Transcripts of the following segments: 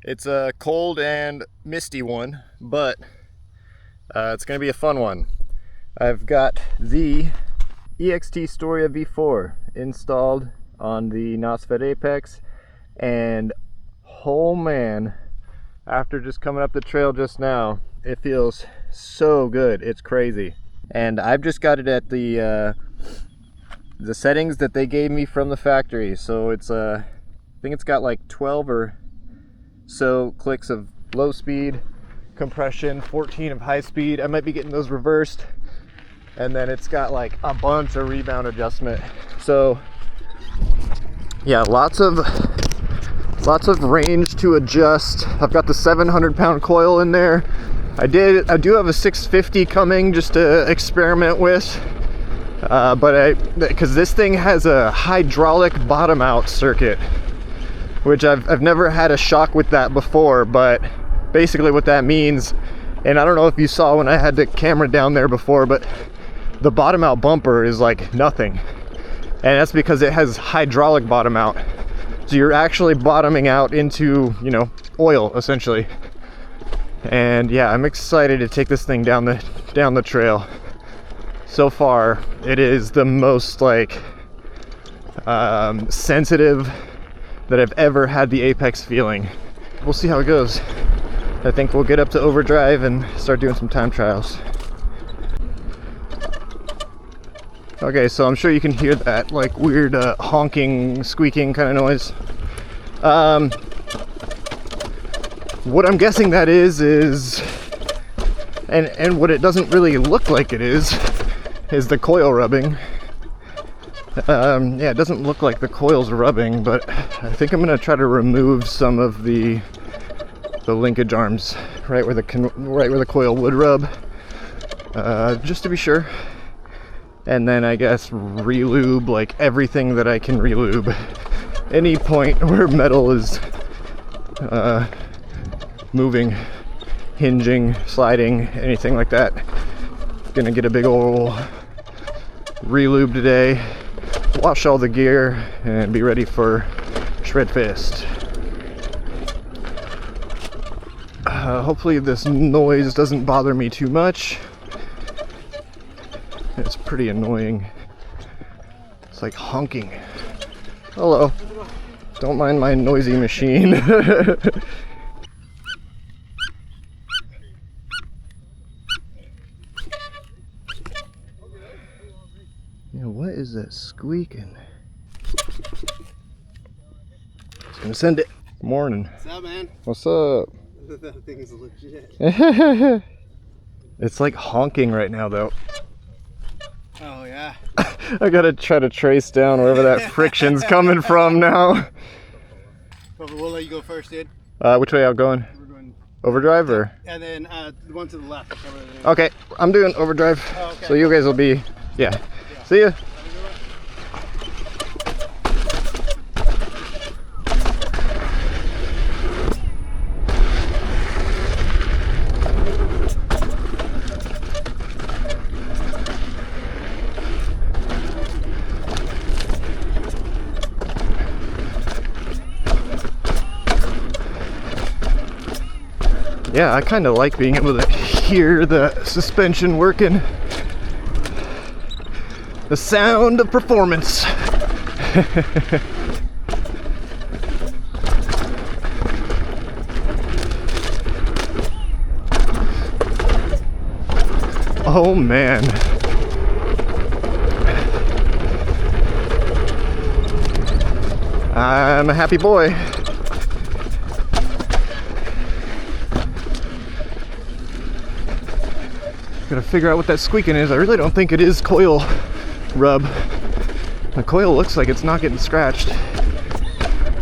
It's a cold and misty one, but it's gonna be a fun one. I've got the EXT Storia V4 installed on the Nosfet Apex, and oh man, after just coming up the trail just now, it feels so good. It's crazy. And I've just got it at the settings that they gave me from the factory. So it's I think it's got like 12 or so clicks of low speed compression, 14 of high speed. I might be getting those reversed. And then it's got like a bunch of rebound adjustment. So yeah, lots of range to adjust. I've got the 700-pound coil in there. I do have a 650 coming just to experiment with, because this thing has a hydraulic bottom out circuit, which I've never had a shock with that before. But basically what that means, and I don't know if you saw when I had the camera down there before, but the bottom out bumper is like nothing, and that's because it has hydraulic bottom out. So you're actually bottoming out into, you know, oil essentially. And yeah, I'm excited to take this thing down the trail. So far, it is the most like sensitive that I've ever had the Apex feeling. We'll see how it goes. I think we'll get up to overdrive and start doing some time trials. Okay, so I'm sure you can hear that like weird honking, squeaking kind of noise. What I'm guessing that is and what it doesn't really look like it is the coil rubbing. Yeah, it doesn't look like the coil's rubbing, but I think I'm gonna try to remove some of the linkage arms right where the coil would rub, just to be sure. And then I guess re-lube like everything that I can re-lube. Any point where metal is moving, hinging, sliding, anything like that. Gonna get a big ol' re-lube today, wash all the gear, and be ready for Shred Fest. Hopefully this noise doesn't bother me too much. It's pretty annoying. It's like honking. Hello. Don't mind my noisy machine. Yeah, what is that squeaking? Just gonna send it. Morning. What's up, man? What's up? That thing is legit. It's like honking right now though. Oh yeah. I gotta try to trace down wherever that friction's coming from now. But we'll let you go first, dude. Which way I'm going? We're going overdrive or? And then the one to the left. Okay, I'm doing overdrive. Oh, okay. So you guys will be, yeah. See ya. Yeah, I kind of like being able to hear the suspension working. The sound of performance. Oh man. I'm a happy boy. Gotta figure out what that squeaking is. I really don't think it is coil rub. The coil looks like it's not getting scratched.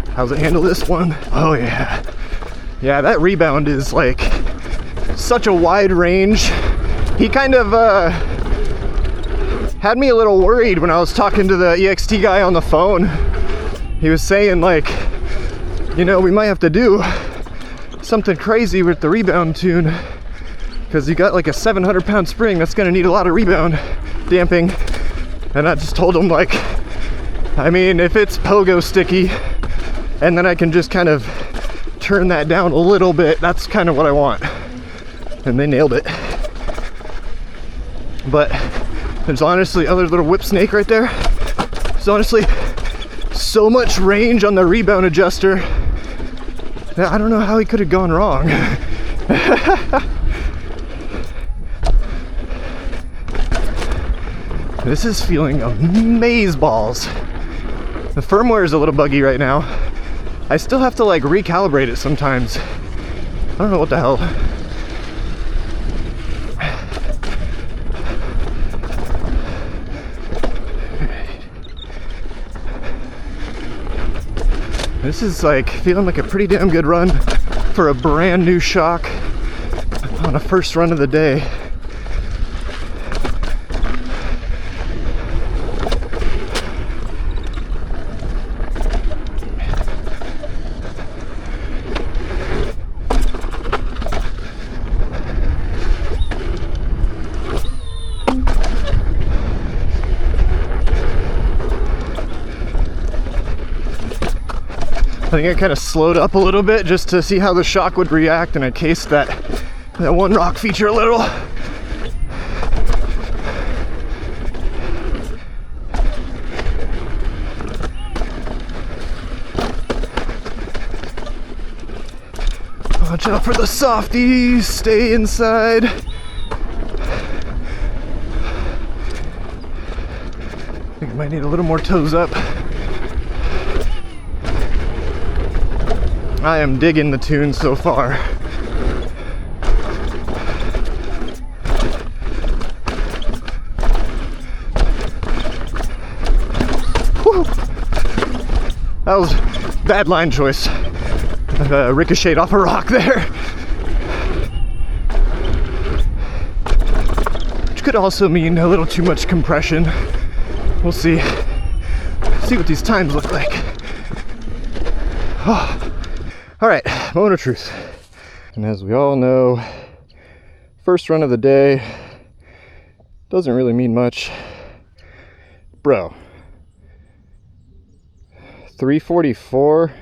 How's it handle this one? Oh yeah. Yeah, that rebound is like such a wide range. He kind of had me a little worried when I was talking to the EXT guy on the phone. He was saying like, you know, we might have to do something crazy with the rebound tune, because you got like a 700-pound spring that's gonna need a lot of rebound damping. And I just told him like, I mean, if it's pogo sticky and then I can just kind of turn that down a little bit. That's kind of what I want. And they nailed it. But there's honestly other little whip snake right there. There's honestly so much range on the rebound adjuster that I don't know how he could have gone wrong. This is feeling amazeballs. The firmware is a little buggy right now. I still have to like recalibrate it sometimes. I don't know what the hell. This is like feeling like a pretty damn good run for a brand new shock on a first run of the day. I think I kind of slowed up a little bit just to see how the shock would react, and I cased that one rock feature a little. Watch out for the softies, stay inside. I think I might need a little more toes up. I am digging the tune so far. Whew. That was bad line choice. Ricocheted off a rock there. Which could also mean a little too much compression. We'll see. See what these times look like. Oh. All right, moment of truth. And as we all know, first run of the day doesn't really mean much. Bro, 344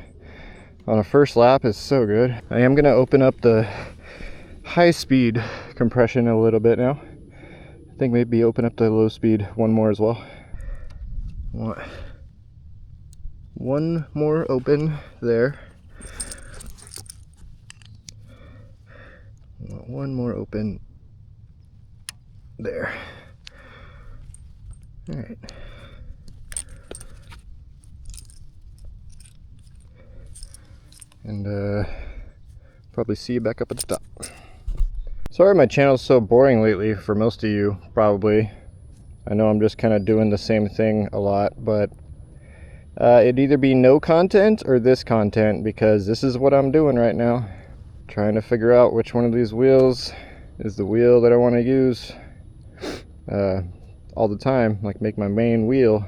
on a first lap is so good. I am gonna open up the high speed compression a little bit now. I think maybe open up the low speed one more as well. Want one more open there. One more open there. All right. And probably see you back up at the top. Sorry my channel's so boring lately for most of you, probably. I know I'm just kind of doing the same thing a lot, but it'd either be no content or this content, because this is what I'm doing right now. Trying to figure out which one of these wheels is the wheel that I want to use all the time, like make my main wheel.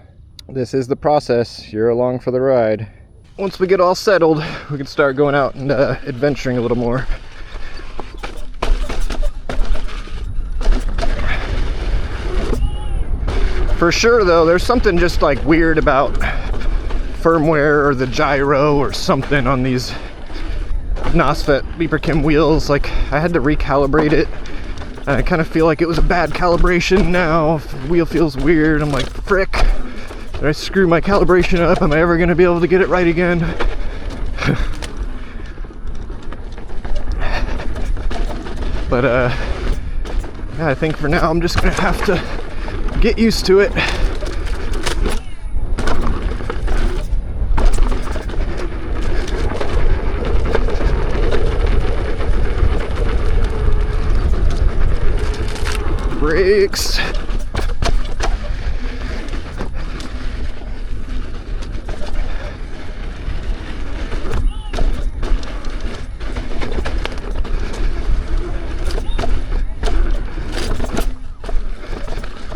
This is the process. You're along for the ride. Once we get all settled, we can start going out and adventuring a little more. For sure though, there's something just like weird about firmware or the gyro or something on these Nosfet Leaperkim wheels. Like, I had to recalibrate it, and I kind of feel like it was a bad calibration now. If the wheel feels weird, I'm like, frick, did I screw my calibration up? Am I ever going to be able to get it right again? But yeah, I think for now I'm just going to have to get used to it. Brakes.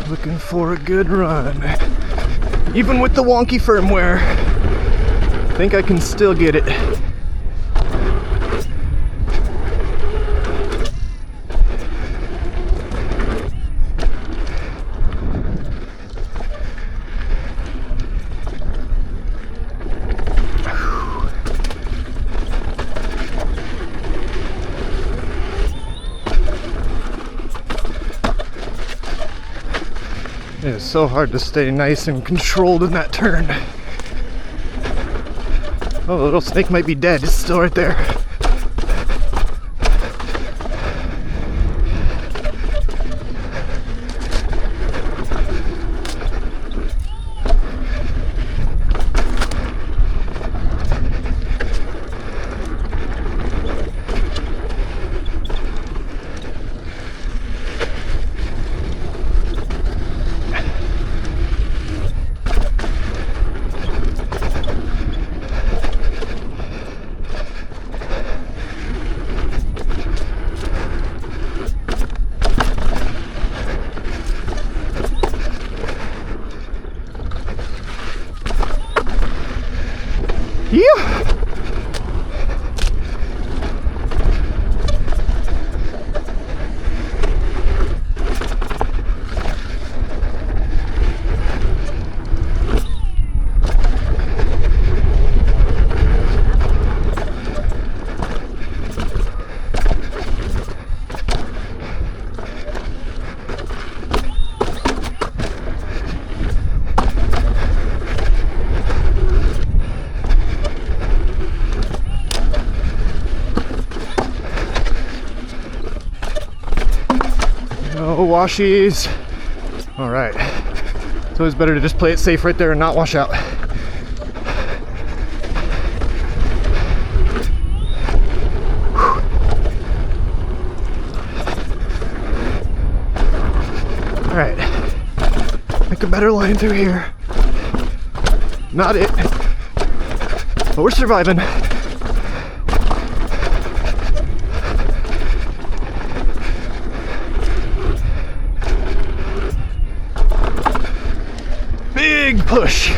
Looking for a good run. Even with the wonky firmware, I think I can still get it. It is so hard to stay nice and controlled in that turn. Oh, the little snake might be dead. It's still right there. Yeah. No washies. All right. It's always better to just play it safe right there and not wash out. All right. Make a better line through here. Not it. But we're surviving. Big push.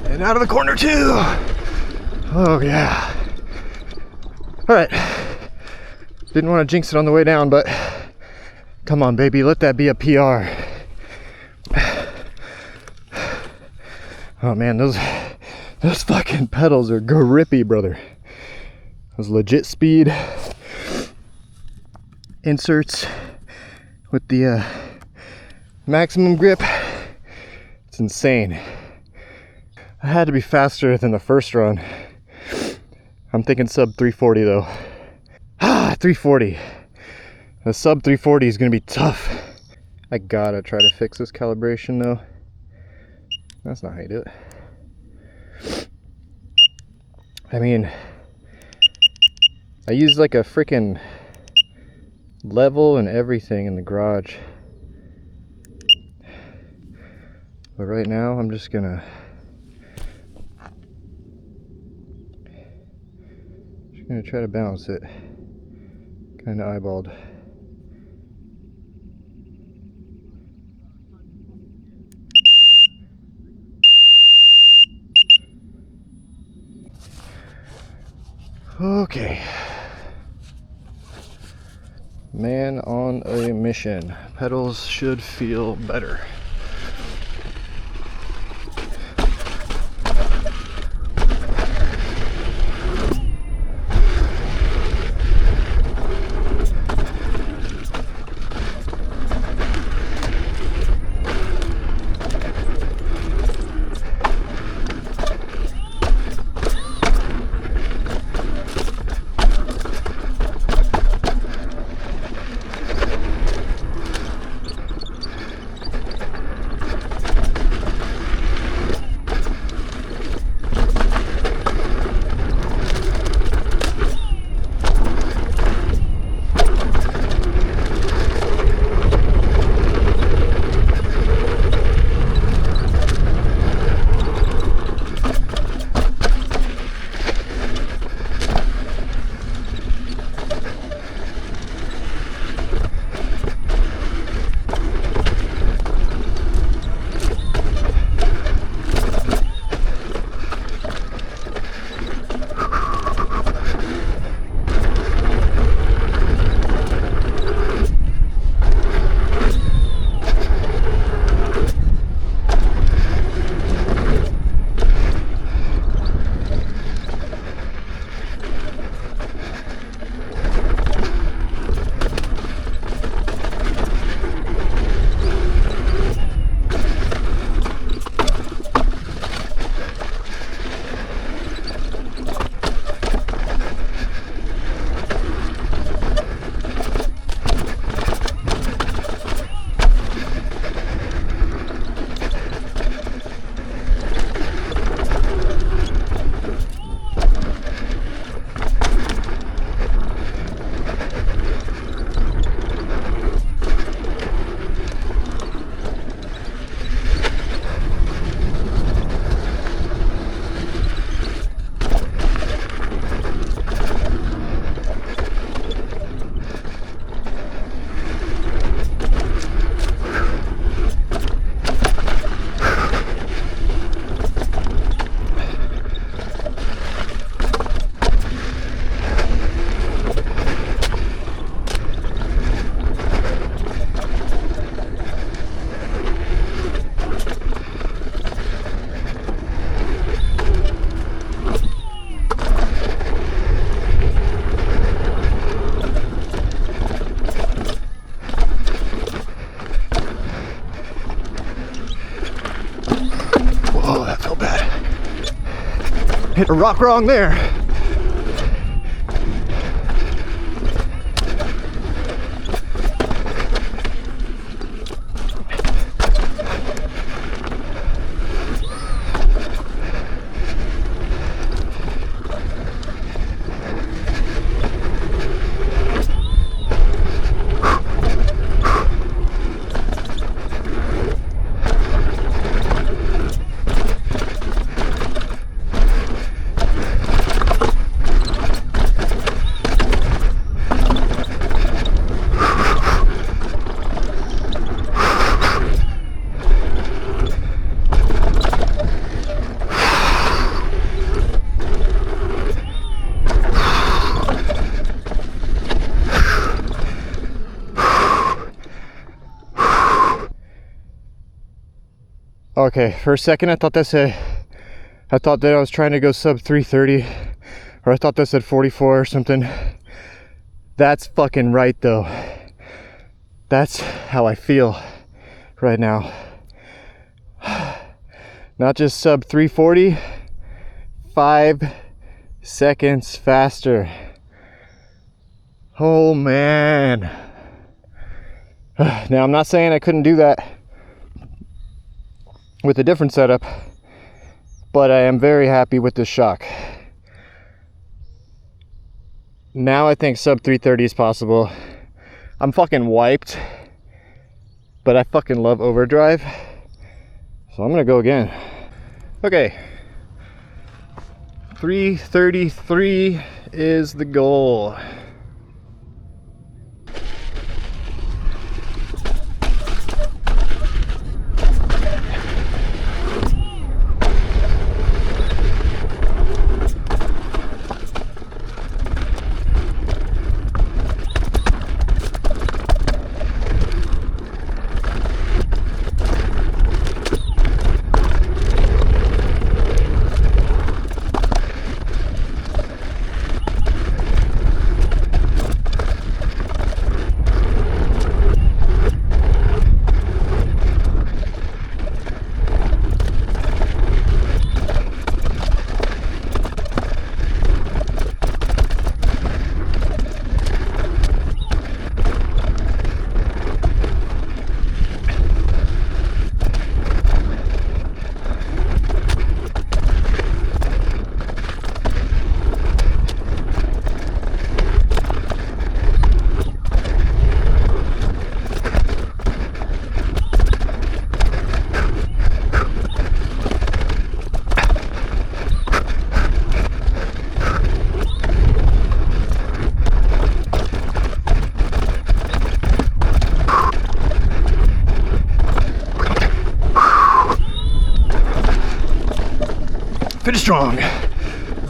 And out of the corner too. Oh yeah. All right. Didn't want to jinx it on the way down, but come on, baby, let that be a PR. Oh man, those fucking pedals are grippy, brother. Those legit speed inserts with the maximum grip. It's insane. I had to be faster than the first run. I'm thinking sub 340 though. 340. The sub 340 is gonna be tough. I gotta try to fix this calibration though. That's not how you do it. I mean, I used like a freaking level and everything in the garage. But right now I'm just gonna try to balance it. Kind of eyeballed. Okay. Man on a mission. Pedals should feel better. Hit a rock wrong there. Okay, for a second I thought that I was trying to go sub 330, or I thought that said 44 or something. That's fucking right though. That's how I feel right now. Not just sub 340, 5 seconds faster. Oh man. Now I'm not saying I couldn't do that with a different setup, but I am very happy with this shock. Now I think sub 330 is possible. I'm fucking wiped, but I fucking love overdrive, so I'm gonna go again. Okay, 333 is the goal. Finish strong.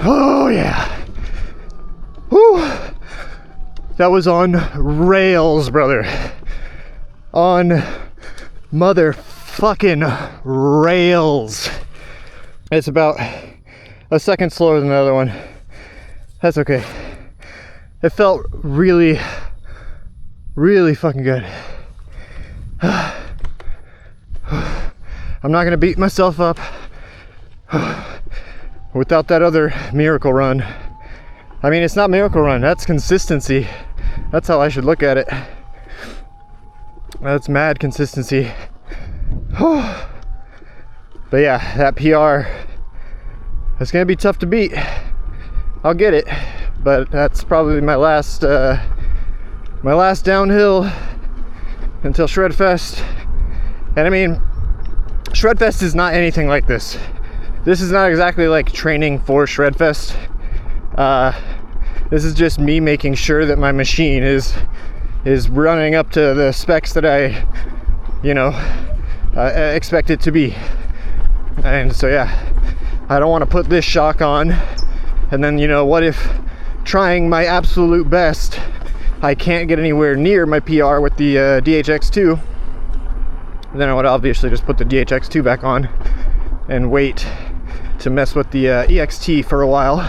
Oh yeah. Whew. That was on rails, brother. On motherfucking rails. It's about a second slower than the other one. That's okay. It felt really, really fucking good. I'm not gonna beat myself up without that other miracle run. I mean, it's not miracle run, that's consistency. That's how I should look at it. That's mad consistency. But yeah, that PR, it's gonna be tough to beat. I'll get it, but that's probably my last downhill until Shredfest. And I mean, Shredfest is not anything like this. This is not exactly like training for Shredfest. This is just me making sure that my machine is running up to the specs that I, expect it to be. And so yeah, I don't want to put this shock on, and then what if trying my absolute best I can't get anywhere near my PR with the DHX2. Then I would obviously just put the DHX2 back on and wait to mess with the EXT for a while.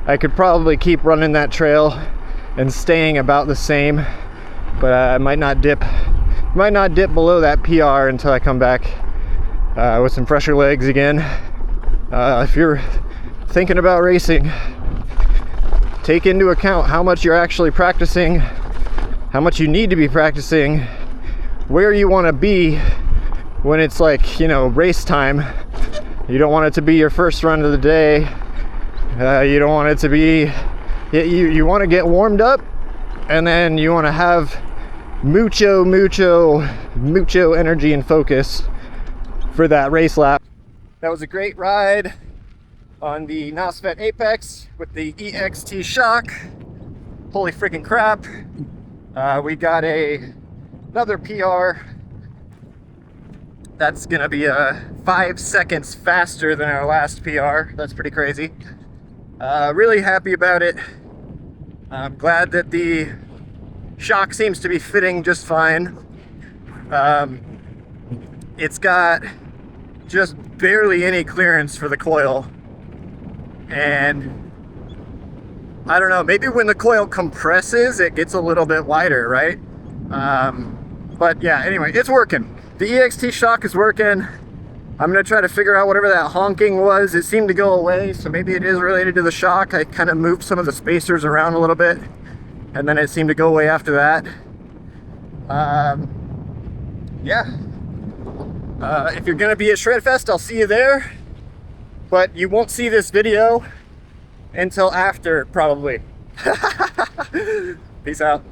I could probably keep running that trail and staying about the same, but I might not dip below that PR until I come back with some fresher legs again. If you're thinking about racing, take into account how much you're actually practicing, how much you need to be practicing, where you want to be when it's like, you know, race time. You don't want it to be your first run of the day. You don't want it to be, you want to get warmed up, and then you want to have mucho energy and focus for that race lap. That was a great ride on the Nosfet Apex with the EXT shock. Holy freaking crap. We got another PR. That's gonna be 5 seconds faster than our last PR. That's pretty crazy. Really happy about it. I'm glad that the shock seems to be fitting just fine. It's got just barely any clearance for the coil, and I don't know, maybe when the coil compresses it gets a little bit wider, right? But yeah, anyway, it's working. The EXT shock is working. I'm gonna try to figure out whatever that honking was. It seemed to go away, so maybe it is related to the shock. I kind of moved some of the spacers around a little bit, and then it seemed to go away after that. Yeah. If you're gonna be at Shredfest, I'll see you there, but you won't see this video until after, probably. Peace out.